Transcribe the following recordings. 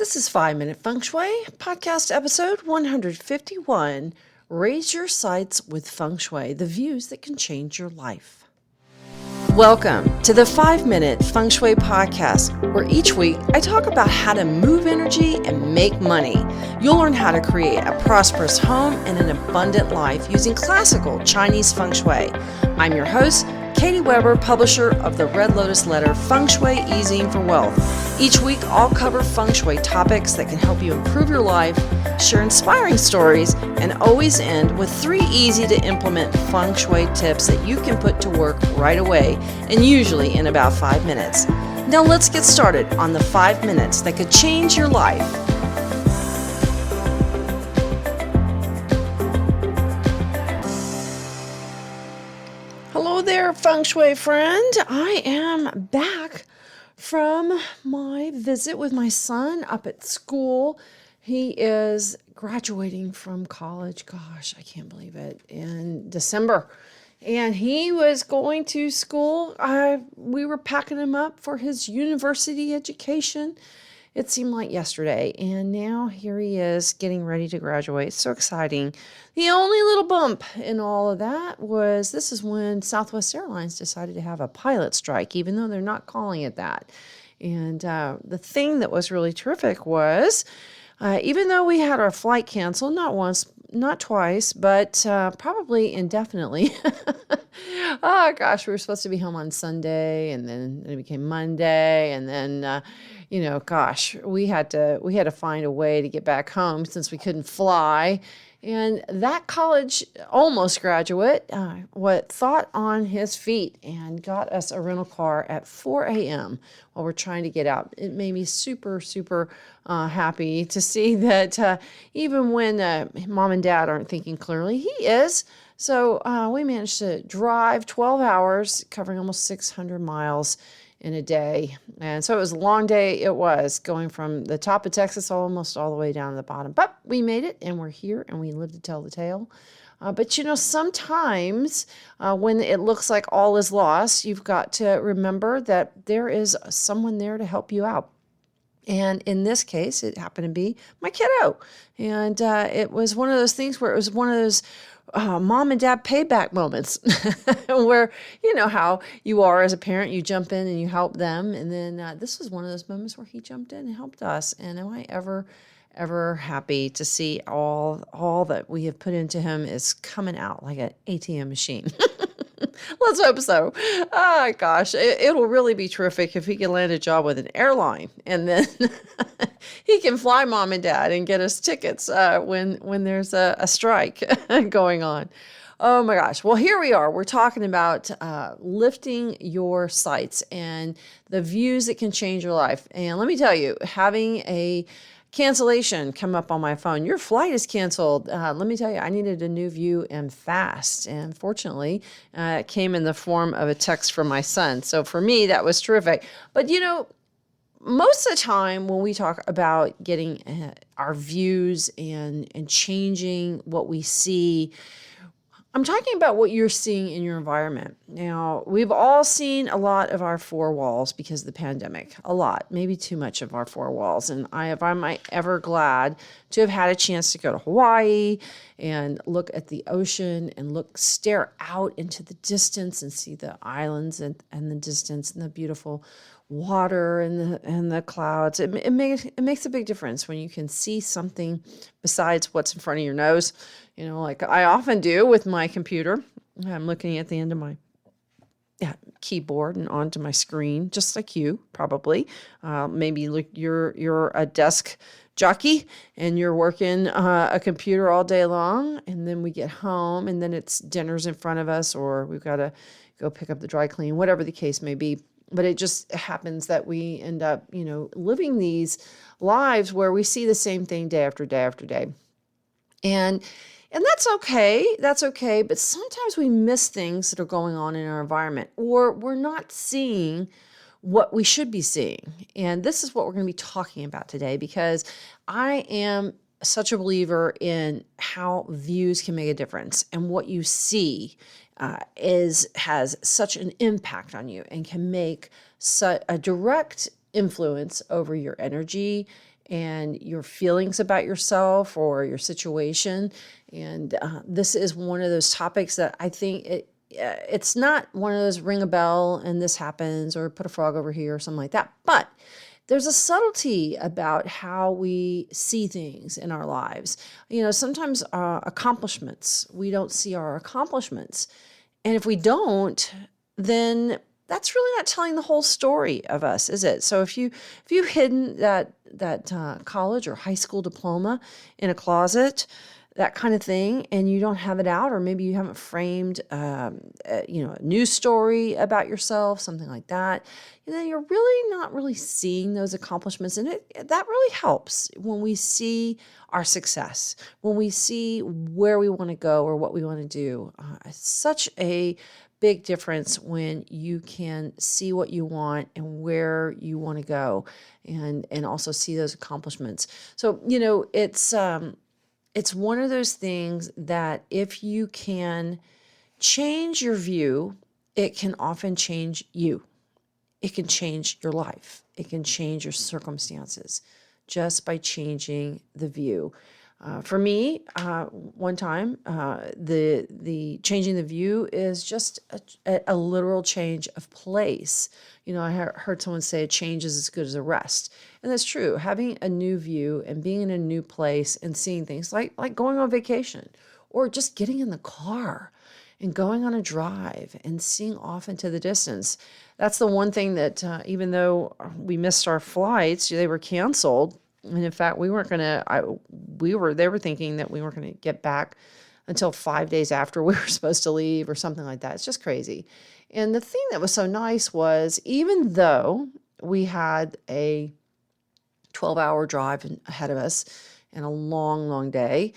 This is 5 Minute Feng Shui, podcast episode 151. Raise your sights with Feng Shui, the views that can change your life. Welcome to the 5 Minute Feng Shui podcast, where each week I talk about how to move energy and make money. You'll learn how to create a prosperous home and an abundant life using classical Chinese Feng Shui. I'm your host, Katie Weber, publisher of the Red Lotus Letter, Feng Shui Easing for Wealth. Each week, I'll cover Feng Shui topics that can help you improve your life, share inspiring stories, and always end with 3 easy-to-implement Feng Shui tips that you can put to work right away, and usually in about 5 minutes. Now let's get started on the 5 minutes that could change your life. Hello there, Feng Shui friend. I am back from my visit with my son up at school. He is graduating from college. Gosh, I can't believe it. In December. And he was going to school. We were packing him up for his university education. It seemed like yesterday, and now here he is getting ready to graduate. So exciting. The only little bump in all of that was this is when Southwest Airlines decided to have a pilot strike, even though they're not calling it that. And the thing that was really terrific was, even though we had our flight canceled, not once, not twice, but probably indefinitely. Oh gosh, we were supposed to be home on Sunday, and then it became Monday, and then gosh, we had to find a way to get back home since we couldn't fly. And that college almost graduate thought on his feet and got us a rental car at 4 a.m. while we're trying to get out. It made me super, super happy to see that even when mom and dad aren't thinking clearly, he is. So we managed to drive 12 hours, covering almost 600 miles in a day. And so it was a long day. It was going from the top of Texas almost all the way down to the bottom. But we made it, and we're here, and we live to tell the tale. But sometimes when it looks like all is lost, you've got to remember that there is someone there to help you out. And in this case, it happened to be my kiddo. And it was one of those things where it was one of those mom and dad payback moments where you know how you are as a parent, you jump in and you help them. And then this was one of those moments where he jumped in and helped us. And am I ever happy to see all that we have put into him is coming out like an ATM machine. Let's hope so. Oh, gosh, it'll really be terrific if he can land a job with an airline, and then he can fly mom and dad and get us tickets when there's a strike going on. Oh, my gosh. Well, here we are. We're talking about lifting your sights and the views that can change your life. And let me tell you, having a cancellation come up on my phone. Your flight is canceled. Let me tell you, I needed a new view and fast. And fortunately, it came in the form of a text from my son. So for me, that was terrific. But most of the time when we talk about getting our views and changing what we see, I'm talking about what you're seeing in your environment. Now, we've all seen a lot of our 4 walls because of the pandemic. A lot, maybe too much of our 4 walls. And I'm ever glad to have had a chance to go to Hawaii and look at the ocean and stare out into the distance and see the islands and the distance and the beautiful water and the clouds. It makes a big difference when you can see something besides what's in front of your nose. Like I often do with my computer. I'm looking at the end of my keyboard and onto my screen, just like you probably. Maybe you're a desk jockey and you're working a computer all day long, and then we get home and then it's dinner's in front of us, or we've got to go pick up the dry clean, whatever the case may be. But it just happens that we end up, living these lives where we see the same thing day after day after day. And that's okay. That's okay. But sometimes we miss things that are going on in our environment, or we're not seeing what we should be seeing. And this is what we're going to be talking about today, because I am such a believer in how views can make a difference, and what you see has such an impact on you and can make a direct influence over your energy and your feelings about yourself or your situation. And this is one of those topics that I think it's not one of those ring a bell and this happens or put a frog over here or something like that. But there's a subtlety about how we see things in our lives. Sometimes accomplishments, we don't see our accomplishments. And if we don't, then that's really not telling the whole story of us, is it? So if you've hidden that college or high school diploma in a closet, that kind of thing, and you don't have it out, or maybe you haven't framed, a news story about yourself, something like that, then you're really not really seeing those accomplishments. And that really helps when we see our success, when we see where we want to go or what we want to do. It's such a big difference when you can see what you want and where you want to go, and also see those accomplishments. So, it's one of those things that if you can change your view, it can often change you. It can change your life. It can change your circumstances just by changing the view. For me, one time, the changing the view is just a literal change of place. I heard someone say a change is as good as a rest. And that's true. Having a new view and being in a new place and seeing things like going on vacation or just getting in the car and going on a drive and seeing off into the distance. That's the one thing that even though we missed our flights, they were canceled. And in fact, we weren't going to, they were thinking that we weren't going to get back until 5 days after we were supposed to leave or something like that. It's just crazy. And the thing that was so nice was, even though we had a 12-hour drive ahead of us and a long, long day,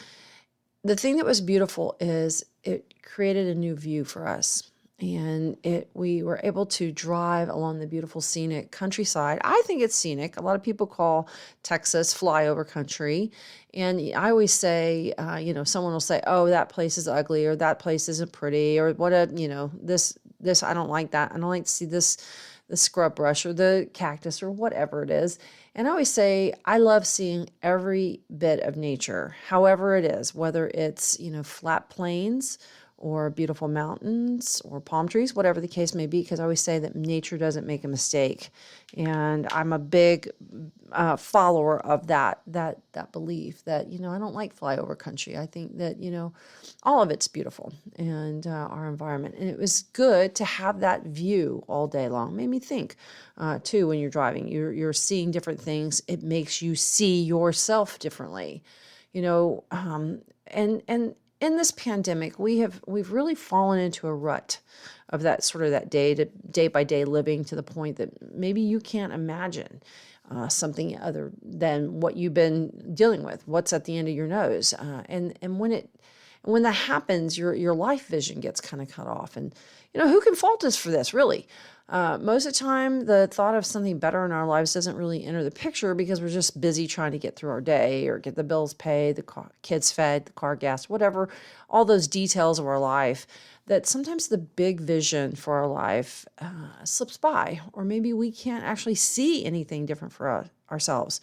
the thing that was beautiful is it created a new view for us. And we were able to drive along the beautiful scenic countryside. I think it's scenic. A lot of people call Texas flyover country. And I always say, someone will say, oh, that place is ugly, or that place isn't pretty, or this, I don't like that. I don't like to see the scrub brush or the cactus or whatever it is. And I always say, I love seeing every bit of nature, however it is, whether it's, flat plains or beautiful mountains or palm trees, whatever the case may be, because I always say that nature doesn't make a mistake. And I'm a big follower of that belief that, I don't like flyover country. I think that, all of it's beautiful, and our environment. And it was good to have that view all day long. Made me think, too, when you're driving, you're seeing different things. It makes you see yourself differently, and in this pandemic, we've really fallen into a rut of that day by day living, to the point that maybe you can't imagine something other than what you've been dealing with, what's at the end of your nose. And when that happens, your life vision gets kind of cut off. And, who can fault us for this, really? Most of the time, the thought of something better in our lives doesn't really enter the picture, because we're just busy trying to get through our day or get the bills paid, the kids fed, the car gas, whatever, all those details of our life, that sometimes the big vision for our life slips by, or maybe we can't actually see anything different for ourselves.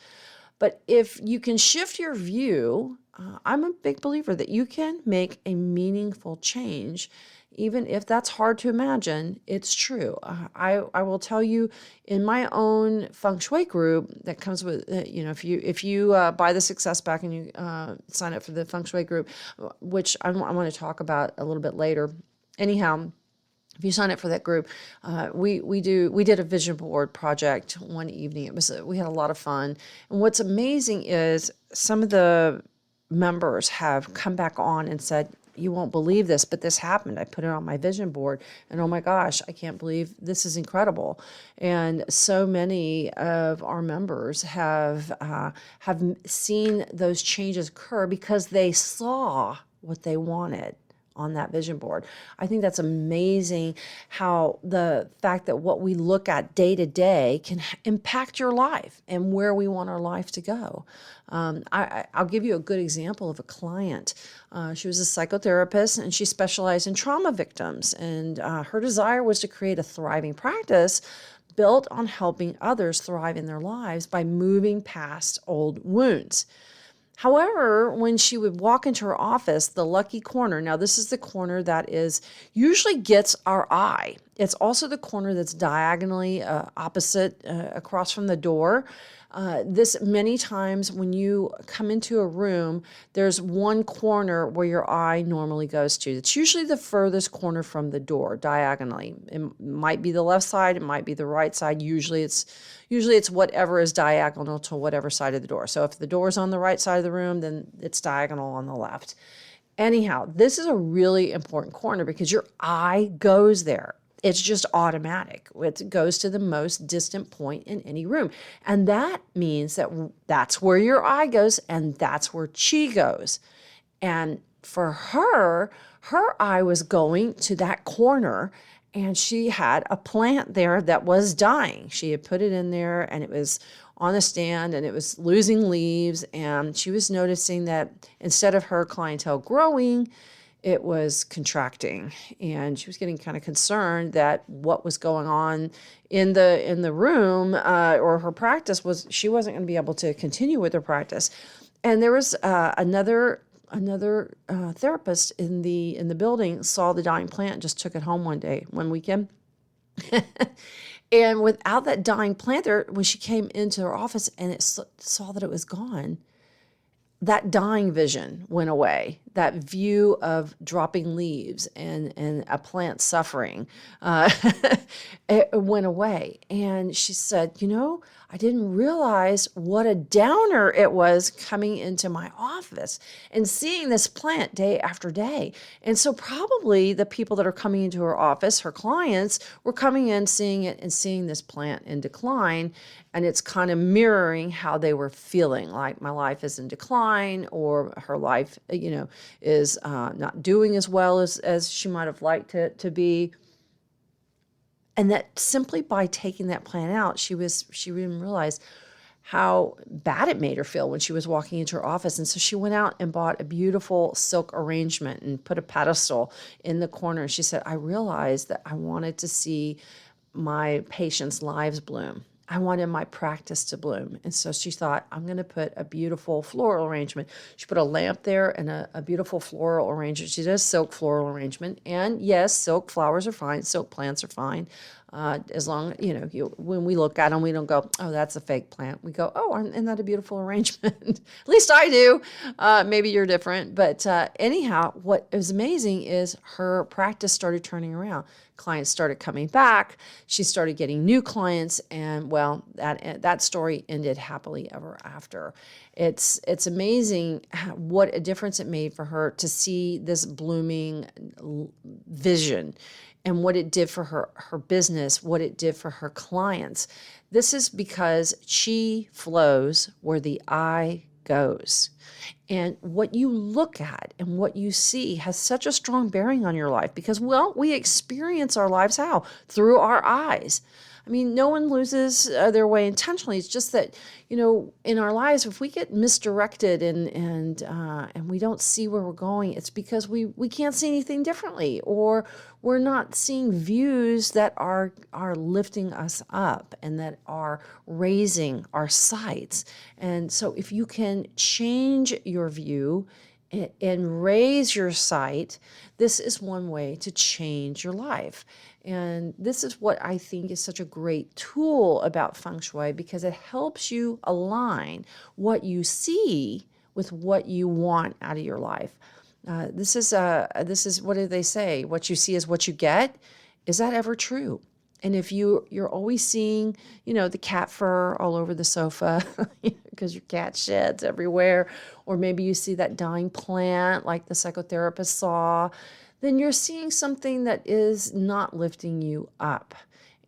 But if you can shift your view, I'm a big believer that you can make a meaningful change. Even if that's hard to imagine, it's true. I will tell you, in my own Feng Shui group that comes with, if you buy the Success Pack and you sign up for the Feng Shui group, which I want to talk about a little bit later. Anyhow, if you sign up for that group, we did a vision board project one evening. We had a lot of fun. And what's amazing is some of the members have come back on and said, you won't believe this, but this happened. I put it on my vision board, and oh my gosh, I can't believe this is incredible. And so many of our members have seen those changes occur because they saw what they wanted on that vision board. I think that's amazing, how the fact that what we look at day to day can impact your life and where we want our life to go. I'll give you a good example of a client. She was a psychotherapist, and she specialized in trauma victims. And her desire was to create a thriving practice built on helping others thrive in their lives by moving past old wounds. However, when she would walk into her office, the lucky corner, now this is the corner that is usually gets our eye. It's also the corner that's diagonally opposite across from the door. This many times when you come into a room, there's one corner where your eye normally goes to. It's usually the furthest corner from the door, diagonally. It might be the left side, it might be the right side. Usually it's whatever is diagonal to whatever side of the door. So if the door is on the right side of the room, then it's diagonal on the left. Anyhow, this is a really important corner because your eye goes there. It's just automatic. It goes to the most distant point in any room. And that means that that's where your eye goes and that's where chi goes. And for her eye was going to that corner, and she had a plant there that was dying. She had put it in there and it was on a stand and it was losing leaves. And she was noticing that instead of her clientele growing, it was contracting, and she was getting kind of concerned that what was going on in the room or her practice was she wasn't going to be able to continue with her practice. And there was another therapist in the building saw the dying plant and just took it home one weekend. And without that dying plant there, when she came into her office and it saw that it was gone, that dying vision went away. That view of dropping leaves and a plant suffering, it went away. And she said, I didn't realize what a downer it was coming into my office and seeing this plant day after day. And so probably the people that are coming into her office, her clients, were coming in, seeing it and seeing this plant in decline. And it's kind of mirroring how they were feeling, like my life is in decline, or her life, is not doing as well as she might have liked it to be. And that simply by taking that plant out, she didn't realize how bad it made her feel when she was walking into her office. And so she went out and bought a beautiful silk arrangement and put a pedestal in the corner. And she said, I realized that I wanted to see my patients' lives bloom. I wanted my practice to bloom. And so she thought, I'm going to put a beautiful floral arrangement. She put a lamp there and a beautiful floral arrangement. She does silk floral arrangement. And yes, silk flowers are fine. Silk plants are fine. As long, when we look at them, we don't go, oh, that's a fake plant. We go, oh, isn't that a beautiful arrangement? At least I do. Maybe you're different. But anyhow, what was amazing is her practice started turning around. Clients started coming back. She started getting new clients. And well, that story ended happily ever after. It's amazing what a difference it made for her to see this blooming vision, and what it did for her business, what it did for her clients. This is because chi flows where the eye goes. And what you look at and what you see has such a strong bearing on your life because, well, we experience our lives how? Through our eyes. I mean, no one loses their way intentionally. It's just that, in our lives, if we get misdirected and we don't see where we're going, it's because we can't see anything differently, or we're not seeing views that are lifting us up and that are raising our sights. And so if you can change your view and raise your sight, this is one way to change your life. And this is what I think is such a great tool about Feng Shui, because it helps you align what you see with what you want out of your life. This is what do they say? What you see is what you get. Is that ever true? And if you're always seeing, the cat fur all over the sofa because your cat sheds everywhere, or maybe you see that dying plant like the psychotherapist saw, then you're seeing something that is not lifting you up.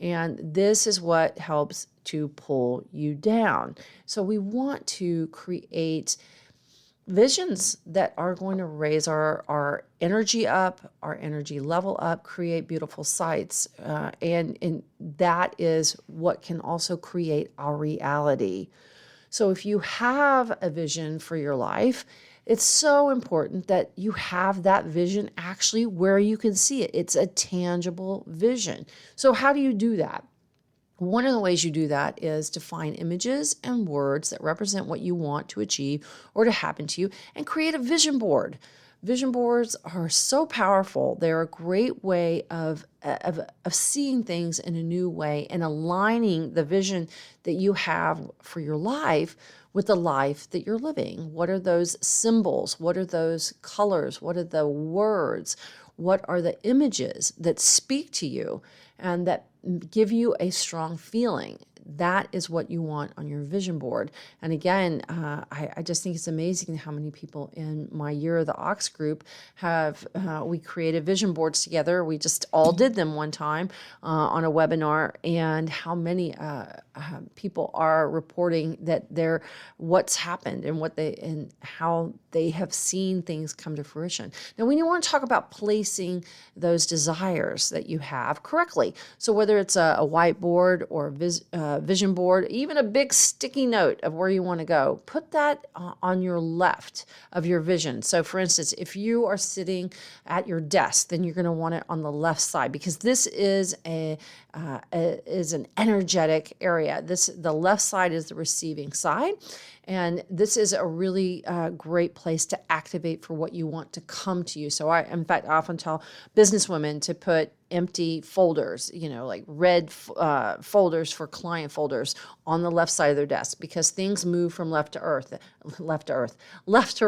And this is what helps to pull you down. So we want to create visions that are going to raise our energy up, our energy level up, create beautiful sights. And that is what can also create our reality. So if you have a vision for your life, it's so important that you have that vision actually where you can see it. It's a tangible vision. So how do you do that? One of the ways you do that is to find images and words that represent what you want to achieve or to happen to you and create a vision board. Vision boards are so powerful. They're a great way of seeing things in a new way and aligning the vision that you have for your life with the life that you're living. What are those symbols? What are those colors? What are the words? What are the images that speak to you and that give you a strong feeling? That is what you want on your vision board. And again, I just think it's amazing how many people in my Year of the Ox group have, we created vision boards together. We just all did them one time on a webinar, and how many people are reporting that what's happened and how they have seen things come to fruition. Now, we want to talk about placing those desires that you have correctly. So whether it's a whiteboard or a vision board, even a big sticky note of where you want to go, put that on your left of your vision. So for instance, if you are sitting at your desk, then you're going to want it on the left side, because this is an energetic area. The left side is the receiving side. And this is a really great place to activate for what you want to come to you. So in fact, I often tell businesswomen to put empty folders, like red folders for client folders on the left side of their desk, because things move from left to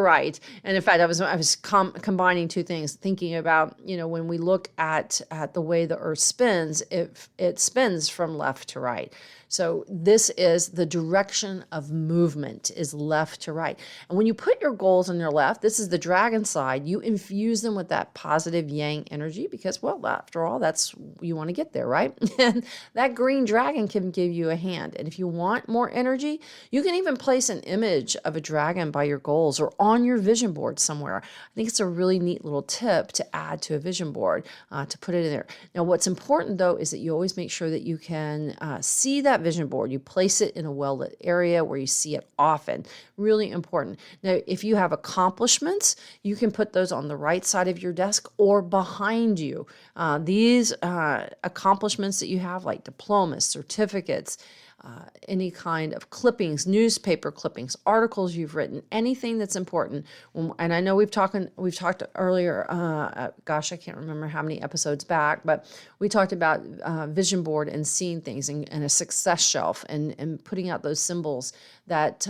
right. And in fact, I was combining two things, thinking about, when we look at the way the earth spins, it spins from left to right. So this is the direction of movement, is left to right. And when you put your goals on your left, this is the dragon side, you infuse them with that positive yang energy, because, well, after all, that's, you want to get there, right? And that green dragon can give you a hand. And if you want more energy, you can even place an image of a dragon by your goals or on your vision board somewhere. I think it's a really neat little tip to add to a vision board, to put it in there. Now, what's important, though, is that you always make sure that you can see that vision board. You place it in a well-lit area where you see it often. Really important. Now, if you have accomplishments, you can put those on the right side of your desk or behind you. These accomplishments that you have, like diplomas, certificates, any kind of clippings, newspaper clippings, articles you've written, anything that's important. And I know we've talked earlier, I can't remember how many episodes back, but we talked about vision board and seeing things and a success shelf and putting out those symbols that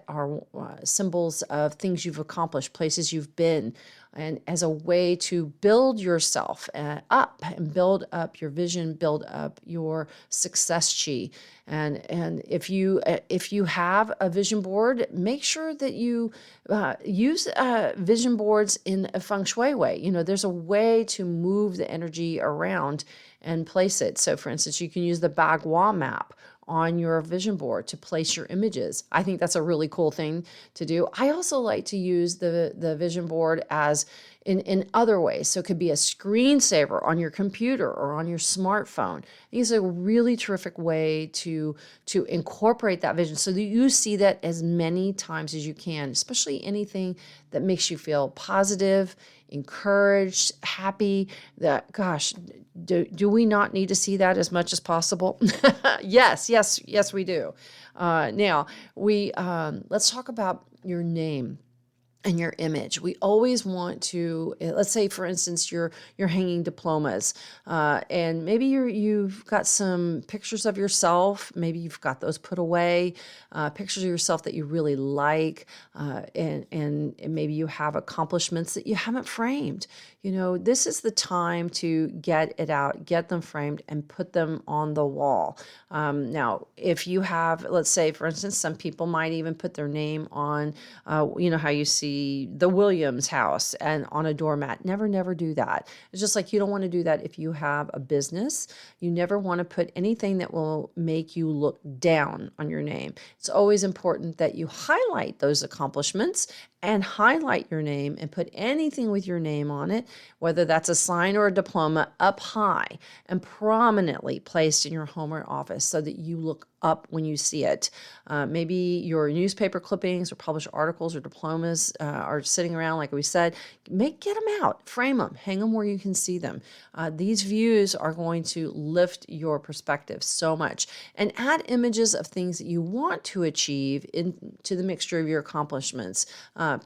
are symbols of things you've accomplished, places you've been, and as a way to build yourself up and build up your vision, build up your success chi. And if you have a vision board, make sure that you use vision boards in a Feng Shui way. There's a way to move the energy around and place it. So for instance, you can use the Bagua map on your vision board to place your images. I think that's a really cool thing to do. I also like to use the vision board as in other ways. So it could be a screensaver on your computer or on your smartphone. I think it's a really terrific way to incorporate that vision so that you see that as many times as you can, especially anything that makes you feel positive, encouraged, happy. That, gosh, do we not need to see that as much as possible? Yes, we do. Now, let's talk about your name and your image. We always want to, let's say, for instance, you're hanging diplomas, and maybe you've got some pictures of yourself. Maybe you've got those put away, pictures of yourself that you really like, and maybe you have accomplishments that you haven't framed. This is the time to get it out, get them framed, and put them on the wall. Now, if you have, let's say, for instance, some people might even put their name on, how you see the Williams house and on a doormat. Never do that. It's just like you don't want to do that if you have a business. You never want to put anything that will make you look down on your name. It's always important that you highlight those accomplishments and highlight your name and put anything with your name on it, whether that's a sign or a diploma, up high and prominently placed in your home or office so that you look up when you see it. Maybe your newspaper clippings or published articles or diplomas are sitting around, like we said. Get them out, frame them, hang them where you can see them. These views are going to lift your perspective so much. And add images of things that you want to achieve into the mixture of your accomplishments.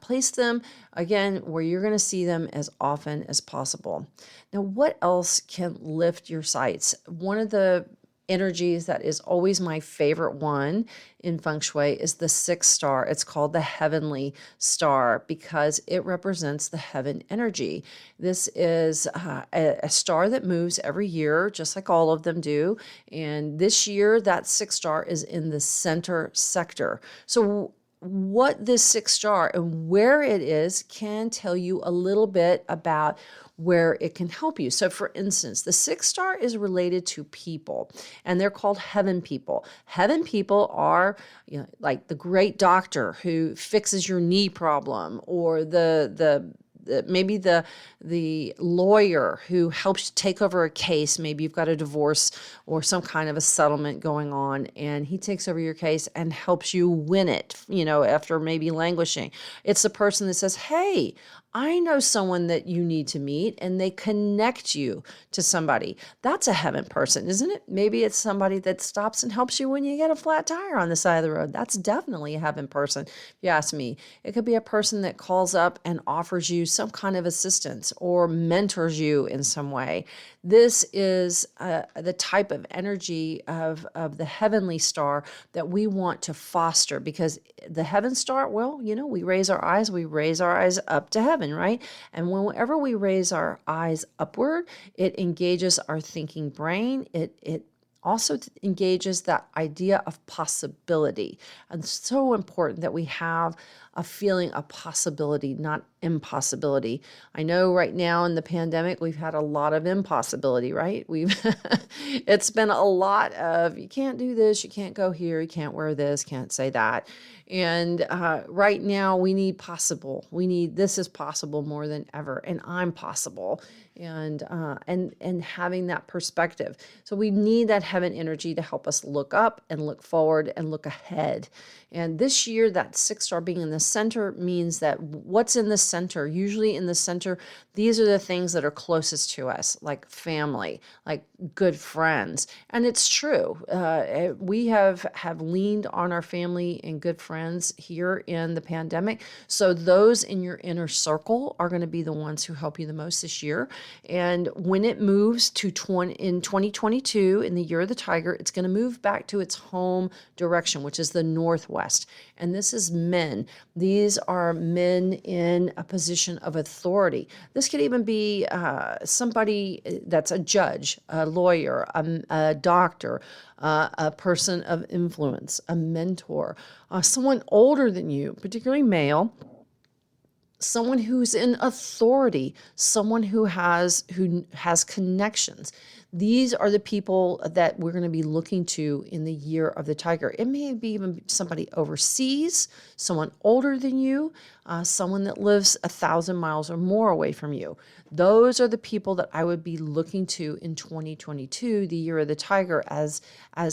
Place them, again, where you're going to see them as often as possible. Now, what else can lift your sights? One of the energies that is always my favorite one in Feng Shui is the sixth star. It's called the heavenly star because it represents the heaven energy. This is a star that moves every year, just like all of them do. And this year, that sixth star is in the center sector. So what this sixth star and where it is can tell you a little bit about where it can help you. So for instance, the sixth star is related to people, and they're called heaven people. Heaven people are, like the great doctor who fixes your knee problem, or maybe the lawyer who helps take over a case. Maybe you've got a divorce or some kind of a settlement going on, and he takes over your case and helps you win it, after maybe languishing. It's the person that says, hey, I know someone that you need to meet, and they connect you to somebody. That's a heaven person, isn't it? Maybe it's somebody that stops and helps you when you get a flat tire on the side of the road. That's definitely a heaven person, if you ask me. It could be a person that calls up and offers you some kind of assistance or mentors you in some way. This is the type of energy of the heavenly star that we want to foster, because the heaven star, we raise our eyes up to heaven, right? And whenever we raise our eyes upward, it engages our thinking brain. It also engages that idea of possibility. And it's so important that we have a feeling of possibility, not impossibility. I know right now in the pandemic, we've had a lot of impossibility, right? It's been a lot of, you can't do this, you can't go here, you can't wear this, can't say that. And right now we need possible. This is possible more than ever, and I'm possible. And having that perspective. So we need that heaven energy to help us look up and look forward and look ahead. And this year, that sixth star being in the center means that what's in the center, usually in the center, these are the things that are closest to us, like family, like good friends. And it's true. We have leaned on our family and good friends here in the pandemic. So those in your inner circle are going to be the ones who help you the most this year. And when it moves to in 2022, in the year of the tiger, it's going to move back to its home direction, which is the northwest. And this is men. These are men in a position of authority. This could even be somebody that's a judge, a lawyer, a doctor, a person of influence, a mentor, someone older than you, particularly male. Someone who's in authority, someone who has connections. These are the people that we're going to be looking to in the year of the tiger. It may be even somebody overseas, someone older than you, someone that lives 1,000 miles or more away from you. Those are the people that I would be looking to in 2022, the year of the tiger, as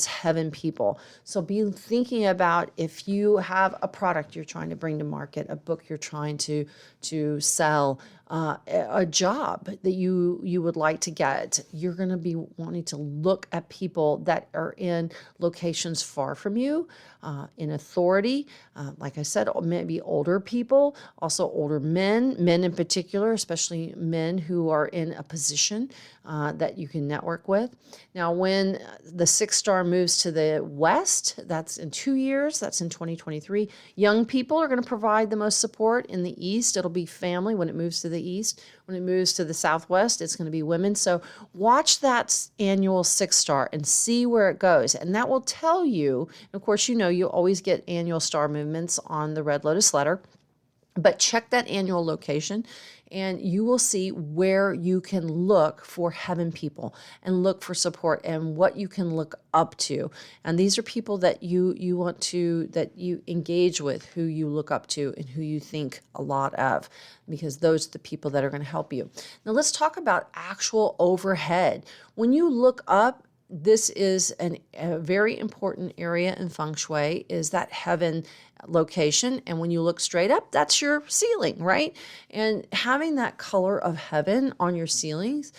heaven people. So be thinking about if you have a product you're trying to bring to market, a book you're trying to sell, a job that you would like to get. You're going to be wanting to look at people that are in locations far from you, in authority. Like I said, maybe older people, also older men in particular, especially men who are in a position that you can network with. Now, when the sixth star moves to the west, that's in 2 years, that's in 2023. Young people are going to provide the most support. In the east, it'll be family when it moves to the east. When it moves to the southwest, it's going to be women. So watch that annual sixth star and see where it goes. And that will tell you, of course, you always get annual star movements on the Red Lotus letter. But check that annual location and you will see where you can look for heaven people and look for support and what you can look up to. And these are people that you want to, that you engage with, who you look up to and who you think a lot of, because those are the people that are going to help you. Now let's talk about actual overhead. When you look up, this is a very important area in Feng Shui, is that heaven location. And when you look straight up, that's your ceiling, right? And having that color of heaven on your ceilings,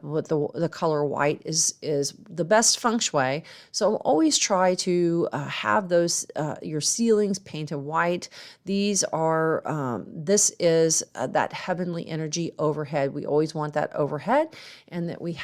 with the color white is the best Feng Shui. So always try to have those your ceilings painted white. These are this is that heavenly energy overhead. We always want that overhead, and that we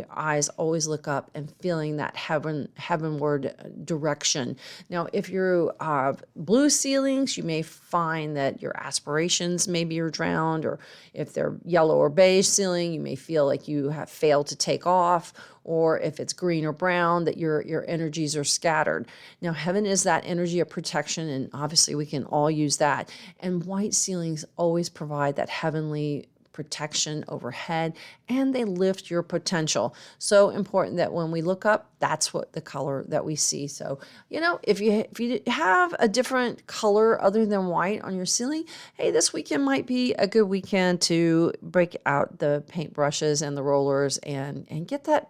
eyes always look up and feeling that heavenward direction. Now, if you have blue ceilings, you may find that your aspirations maybe are drowned, or if they're yellow or beige ceiling, you may feel like you have failed to take off, or if it's green or brown, that your energies are scattered. Now, heaven is that energy of protection, and obviously we can all use that. And white ceilings always provide that heavenly protection overhead, and they lift your potential. So important that when we look up, that's what the color that we see. So, if you have a different color other than white on your ceiling, hey, this weekend might be a good weekend to break out the paint brushes and the rollers and get that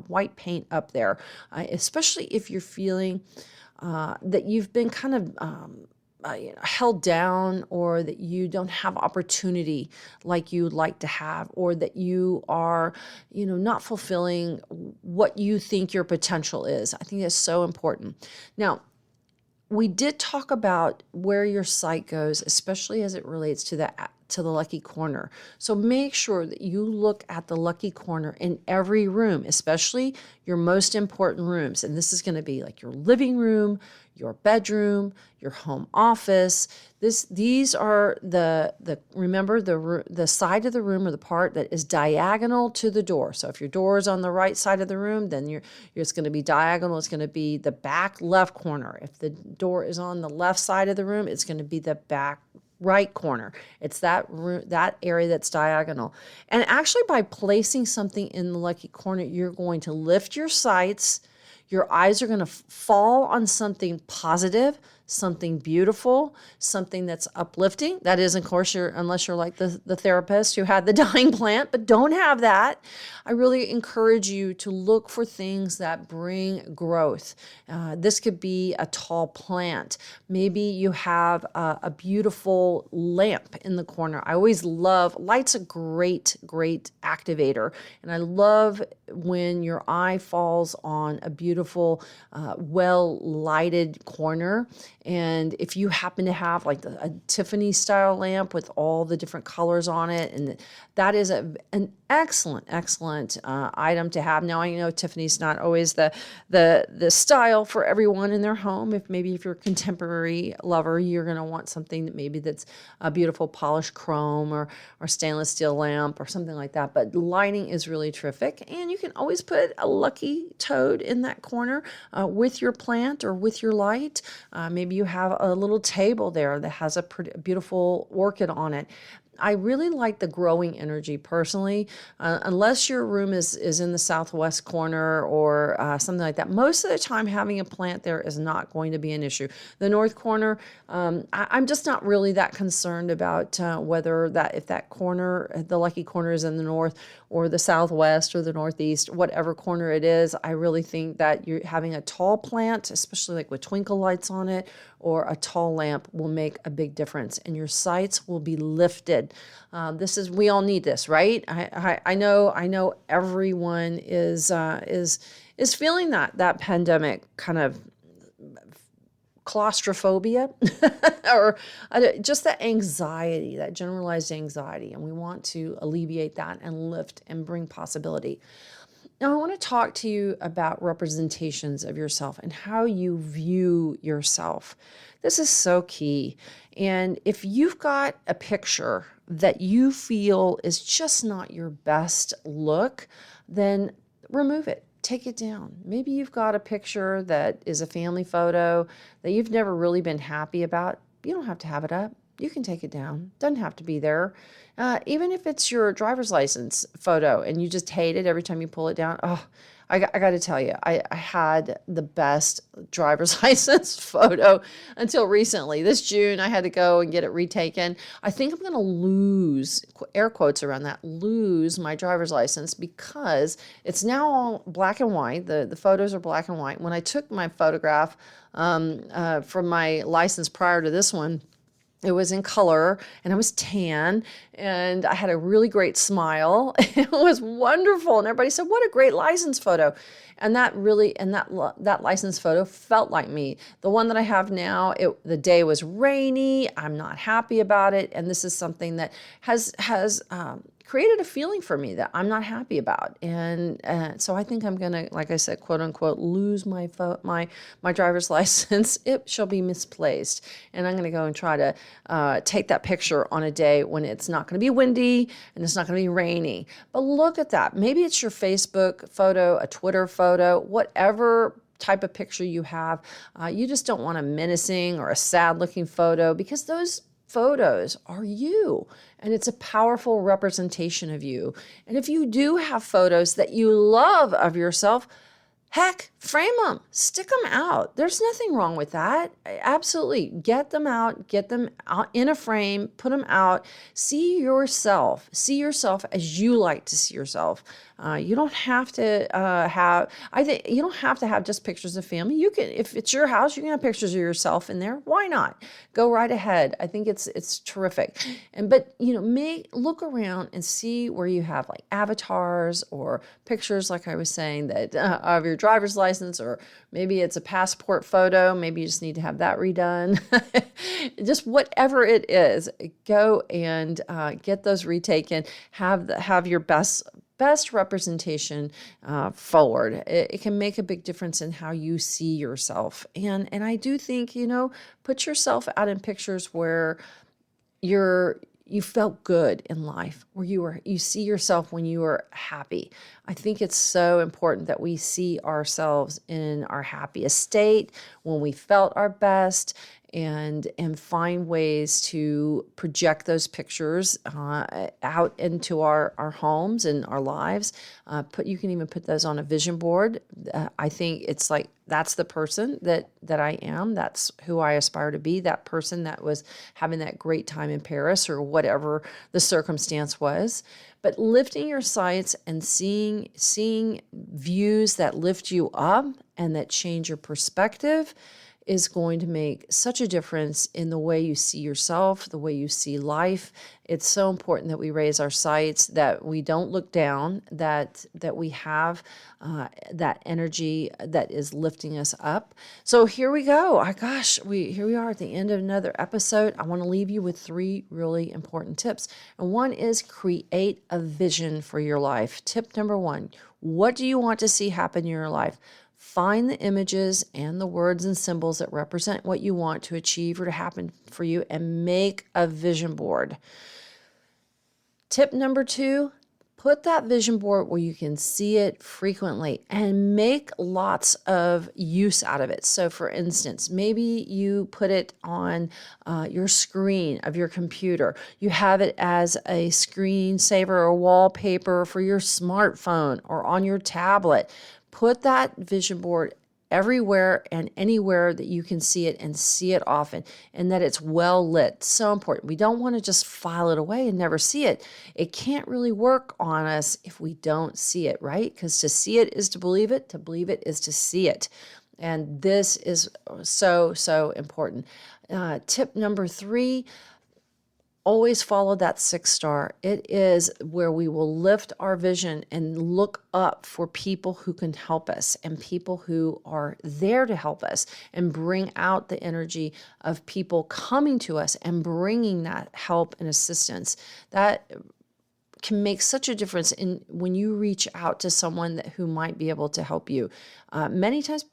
white paint up there, especially if you're feeling that you've been kind of held down, or that you don't have opportunity like you would like to have, or that you are, not fulfilling what you think your potential is. I think that's so important. Now, we did talk about where your sight goes, especially as it relates to the lucky corner. So make sure that you look at the lucky corner in every room, especially your most important rooms. And this is going to be like your living room, your bedroom, your home office. These are remember the side of the room, or the part that is diagonal to the door. So if your door is on the right side of the room, then it's going to be diagonal. It's going to be the back left corner. If the door is on the left side of the room, it's going to be the back right corner. It's that area that's diagonal. And actually, by placing something in the lucky corner, you're going to lift your sights. Your eyes are going to fall on something positive, something beautiful, something that's uplifting. That is, of course, unless you're like the therapist who had the dying plant, but don't have that. I really encourage you to look for things that bring growth. This could be a tall plant. Maybe you have a beautiful lamp in the corner. I always love, light's a great, great activator. And I love when your eye falls on a beautiful, well-lighted corner. And if you happen to have like a Tiffany style lamp with all the different colors on it, and that is an excellent item to have. Now, I know Tiffany's not always the style for everyone in their home. If you're a contemporary lover, you're going to want something that's a beautiful polished chrome or stainless steel lamp or something like that. But lighting is really terrific, and you can always put a lucky toad in that corner with your plant or with your light. Maybe you have a little table there that has a beautiful orchid on it. I really like the growing energy personally, unless your room is in the southwest corner or something like that. Most of the time, having a plant there is not going to be an issue. The north corner, I'm just not really that concerned about if that corner, the lucky corner, is in the north or the southwest or the northeast, whatever corner it is. I really think that you're having a tall plant, especially like with twinkle lights on it, or a tall lamp, will make a big difference, and your sights will be lifted. We all need this, right? I know everyone is feeling that pandemic kind of claustrophobia or just that anxiety, that generalized anxiety, and we want to alleviate that and lift and bring possibility. Now, I want to talk to you about representations of yourself and how you view yourself. This is so key. And if you've got a picture that you feel is just not your best look, then remove it. Take it down. Maybe you've got a picture that is a family photo that you've never really been happy about. You don't have to have it up. You can take it down. Doesn't have to be there. Even if it's your driver's license photo and you just hate it every time you pull it down. Oh, I got to tell you, I had the best driver's license photo until recently. This June, I had to go and get it retaken. I think I'm going to lose, air quotes around that, lose my driver's license because it's now all black and white. The photos are black and white. When I took my photograph from my license prior to this one, it was in color and I was tan and I had a really great smile. It was wonderful. And everybody said, what a great license photo. And that really, and that license photo felt like me. The one that I have now, the day was rainy. I'm not happy about it. And this is something that has created a feeling for me that I'm not happy about. And so I think I'm going to, like I said, quote unquote, lose my driver's license. It shall be misplaced. And I'm going to go and try to take that picture on a day when it's not going to be windy and it's not going to be rainy. But look at that. Maybe it's your Facebook photo, a Twitter photo, whatever type of picture you have. You just don't want a menacing or a sad looking photo because those photos are you, and it's a powerful representation of you. And if you do have photos that you love of yourself, heck, frame them, stick them out. There's nothing wrong with that. Absolutely. Get them out in a frame, put them out. See yourself as you like to see yourself. You don't have to you don't have to have just pictures of family. You can, if it's your house, you can have pictures of yourself in there. Why not? Go right ahead. I think it's terrific. But look around and see where you have like avatars or pictures, like I was saying, that of your driver's license, or maybe it's a passport photo. Maybe you just need to have that redone. Just whatever it is, go and get those retaken. Have your best representation forward. It can make a big difference in how you see yourself. And I do think, put yourself out in pictures where you felt good in life, where you see yourself when you are happy. I think it's so important that we see ourselves in our happiest state, when we felt our best, and find ways to project those pictures out into our homes and our lives. You can even put those on a vision board. I think it's like, that's the person that I am. That's who I aspire to be. That person that was having that great time in Paris, or whatever the circumstance was. But lifting your sights and seeing views that lift you up and that change your perspective is going to make such a difference in the way you see yourself, the way you see life. It's so important that we raise our sights, that we don't look down, that we have that energy that is lifting us up. So here we go. Here we are at the end of another episode. I want to leave you with 3 really important tips. And one is create a vision for your life. Tip number 1, what do you want to see happen in your life? Find the images and the words and symbols that represent what you want to achieve or to happen for you, and make a vision board. Tip number 2, put that vision board where you can see it frequently and make lots of use out of it. So for instance, maybe you put it on your screen of your computer. You have it as a screensaver or wallpaper for your smartphone or on your tablet. Put that vision board everywhere and anywhere that you can see it, and see it often, and that it's well lit. So important. We don't want to just file it away and never see it. It can't really work on us if we don't see it, right? Because to see it is to believe it is to see it. And this is so, so important. Tip number 3, always follow that 6 star. It is where we will lift our vision and look up for people who can help us, and people who are there to help us, and bring out the energy of people coming to us and bringing that help and assistance. That can make such a difference in when you reach out to someone who might be able to help you. Many times,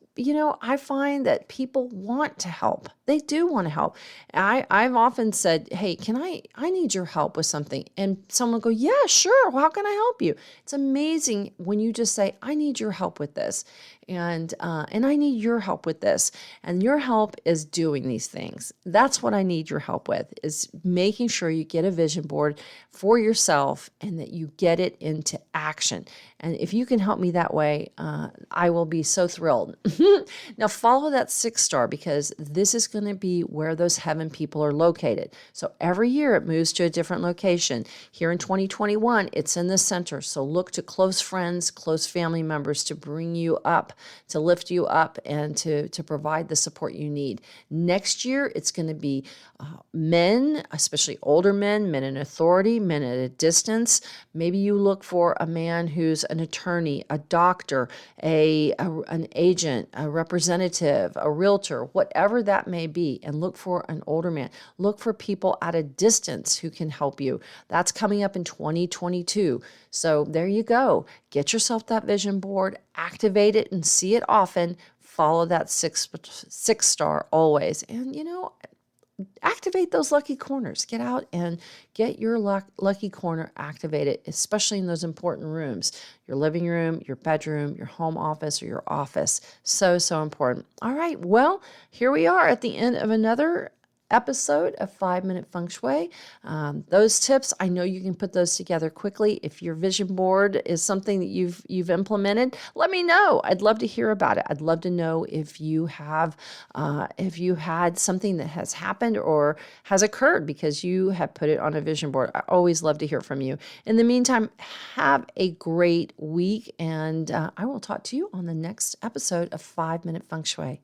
I find that people want to help. They do want to help. I've often said, hey, I need your help with something. And someone will go, yeah, sure. Well, how can I help you? It's amazing when you just say, I need your help with this. and I need your help with this. And your help is doing these things. That's what I need your help with, is making sure you get a vision board for yourself and that you get it into action. And if you can help me that way, I will be so thrilled. Now, follow that 6-star, because this is going to be where those heaven people are located. So every year it moves to a different location. Here in 2021, it's in the center. So look to close friends, close family members to bring you up, to lift you up, and to provide the support you need. Next year, it's going to be men, especially older men in authority, men at a distance. Maybe you look for a man who's an attorney, a doctor, an agent, a representative, a realtor, whatever that may be, and look for an older man. Look for people at a distance who can help you. That's coming up in 2022. So there you go. Get yourself that vision board, activate it, and see it often. Follow that 6-star always. And, activate those lucky corners. Get out and get your lucky corner activated, especially in those important rooms, your living room, your bedroom, your home office, or your office. So, so important. All right. Well, here we are at the end of another episode of 5-Minute Feng Shui. Those tips, I know you can put those together quickly. If your vision board is something that you've implemented, let me know. I'd love to hear about it. I'd love to know if you had something that has happened or has occurred because you have put it on a vision board. I always love to hear from you. In the meantime, have a great week, and I will talk to you on the next episode of 5-Minute Feng Shui.